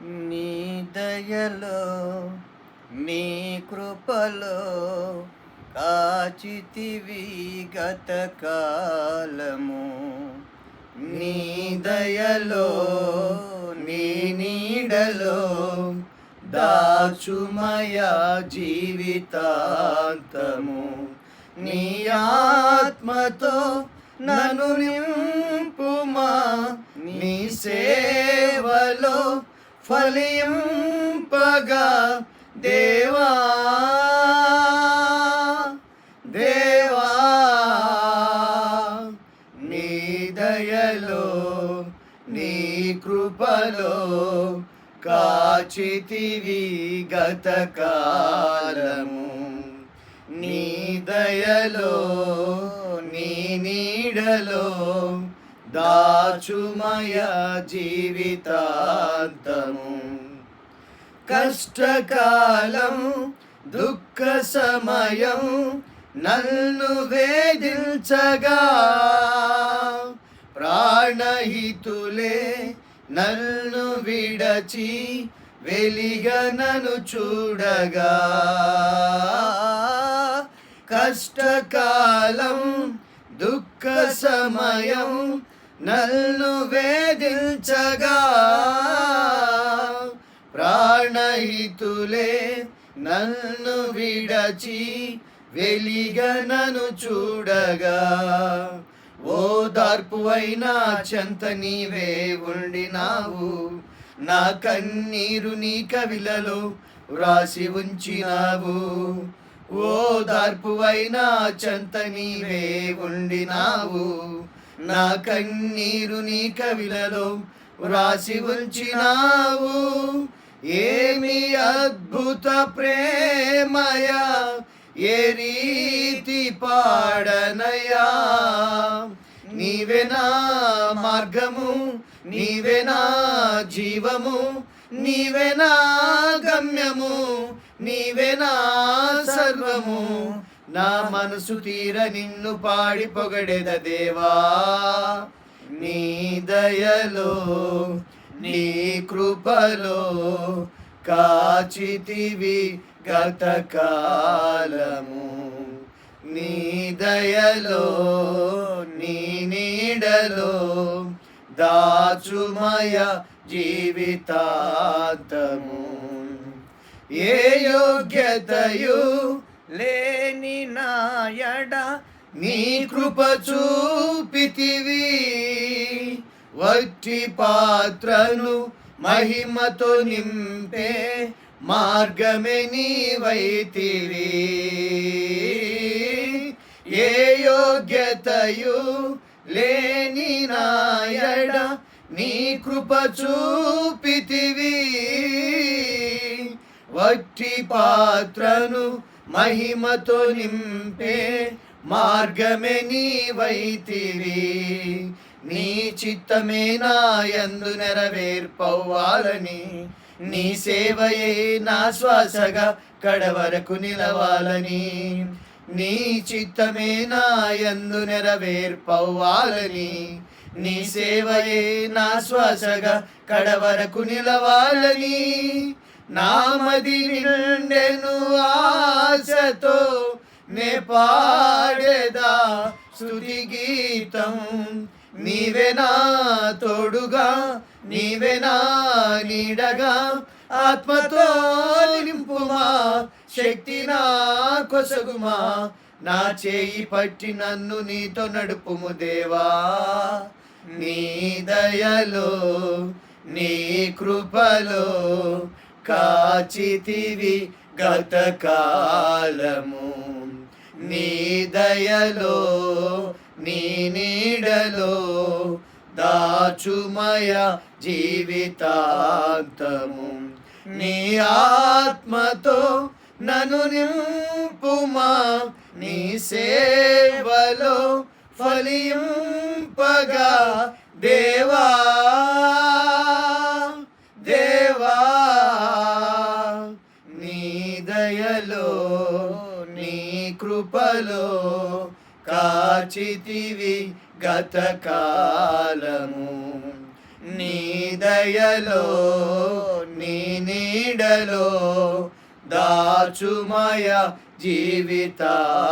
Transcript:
నీ దయలో నీ కృపలో కాచితివి గతకాలము. నీ దయలో నీ నీడలో దాచుమయ జీవితాంతము. నీ ఆత్మతో నన్ను నింపుమా, నీ సేవలో ఫలింపగా దేవా దేవా. నీ దయలో నీ కృపలో కాచితివి గతకాలము. నీ దయలో నీ నీడలో దాచుమయ జీవితాంతము. కష్టకాలం దుఃఖ సమయం నన్ను వేధించగా, ప్రాణహితులే నన్ను విడచి వెలిగనను చూడగా, కష్టకాలం దుఃఖ సమయం నన్ను వేధించగా, ప్రాణహితులే నన్ను విడచి వెలిగనను చూడగా, ఓదార్పువైనా చెంత నీవే ఉండినావు. నా కన్నీరు నీ కవిలలో వ్రాసి ఉంచినావు. ఓదార్పువైనా చెంత నీవే ఉండినావు. నా కన్నీరు నీ కవిలలో వ్రాసి ఉంచినావు. ఏమి అద్భుత ప్రేమయా, ఏ రీతి పాడనయా. నీవే నా మార్గము, నీవే నా జీవము, నీవే నా గమ్యము, నీవే నా సర్వము. నా మనసు తీర నిన్ను పాడి పొగడెద దేవా. నీ దయలో నీ కృపలో కాచితివి గతకాలము. నీ దయలో నీ నీడలో దాచుమయ జీవితాంతము. ఏ యోగ్యతయు లేని నాయడ నీ కృప చూపితివి. వట్టి పాత్రను మహిమతో నింపే మార్గమే నీవైతివి. ఏ యోగ్యతయు లేని నాయడ నీ కృప చూపితివి. వట్టి పాత్రను మహిమతో నింపే మార్గమే నీవైతివి. నీ చిత్తమే నా యందు నెరవేర్పవ్వాలని, నీ సేవయే నా శ్వాసగా కడవరకు నిలవాలని. నీ చిత్తమే నా యందు నెరవేర్పవ్వాలని, నీ సేవయే నా శ్వాసగా కడవరకు నిలవాలని. నామది నిండెను ఆశతో నే పాడేదా స్తుతి గీతం. నీవే నా తోడుగా, నీవే నా నీడగా, ఆత్మతో నింపుమా, శక్తి నా కొసగుమా. నా చేయి పట్టి నన్ను నీతో నడుపుము దేవా. నీ దయలో నీ కృపలో కాచితివి గతకాలము. నీ దయలో నీ నీడలో దాచుమయ జీవితాంతము. నీ ఆత్మతో నన్ను నింపుమా, నీ సేవలో ఫలింపగా దేవా దేవా. నీ దయలో నీ కృపలో కాచితివి గతకాలము. నీ దయలో నీ నీడలో దాచుమయ జీవితాంతము.